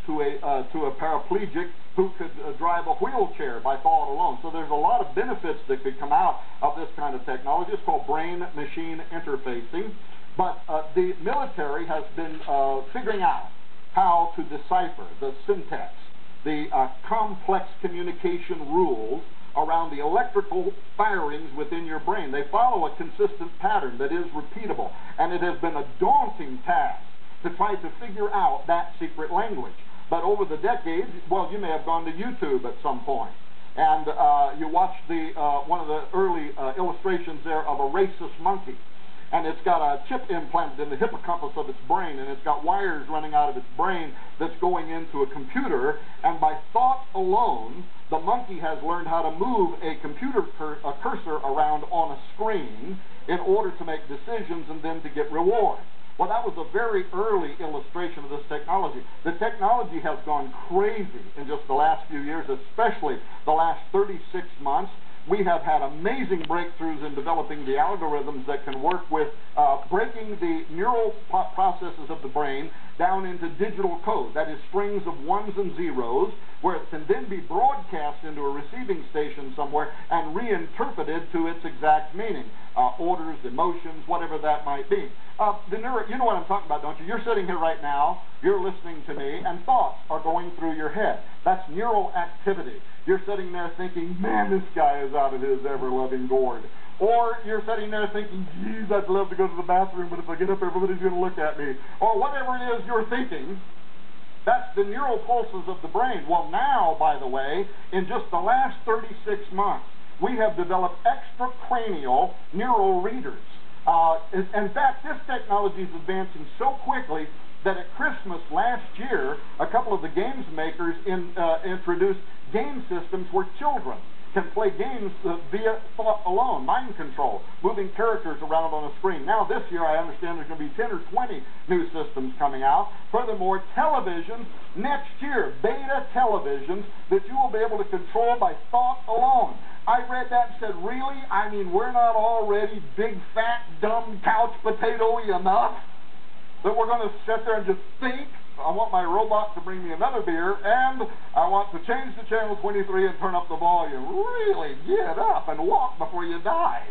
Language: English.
to a paraplegic who could drive a wheelchair by thought alone. So there's a lot of benefits that could come out of this kind of technology. It's called brain-machine interfacing. But the military has been figuring out how to decipher the syntax, the complex communication rules around the electrical firings within your brain. They follow a consistent pattern that is repeatable, and it has been a daunting task to try to figure out that secret language. But over the decades, well, you may have gone to YouTube at some point, and you watched one of the early illustrations there of a rhesus monkey. And it's got a chip implanted in the hippocampus of its brain, and it's got wires running out of its brain that's going into a computer, and by thought alone, the monkey has learned how to move a computer cursor around on a screen in order to make decisions and then to get reward. Well, that was a very early illustration of this technology. The technology has gone crazy in just the last few years, especially the last 36 months. We have had amazing breakthroughs in developing the algorithms that can work with breaking the neural processes of the brain down into digital code, that is strings of ones and zeros, where it can then be broadcast into a receiving station somewhere and reinterpreted to its exact meaning, orders, emotions, whatever that might be. You know what I'm talking about, don't you? You're sitting here right now, you're listening to me, and thoughts are going through your head. That's neural activity. You're sitting there thinking, man, this guy is out of his ever-loving gourd. Or you're sitting there thinking, geez, I'd love to go to the bathroom, but if I get up, everybody's going to look at me. Or whatever it is you're thinking, that's the neural pulses of the brain. Well, now, by the way, in just the last 36 months, we have developed extracranial neural readers. In fact, this technology is advancing so quickly that at Christmas last year, a couple of the games makers introduced game systems where children can play games via thought alone, mind control, moving characters around on a screen. Now this year I understand there's going to be 10 or 20 new systems coming out. Furthermore, televisions, next year, beta televisions that you will be able to control by thought alone. I read that and said, really? I mean, we're not already big, fat, dumb, couch potato-y enough that we're going to sit there and just think? I want my robot to bring me another beer, and I want to change to channel 23 and turn up the volume. Really, get up and walk before you die.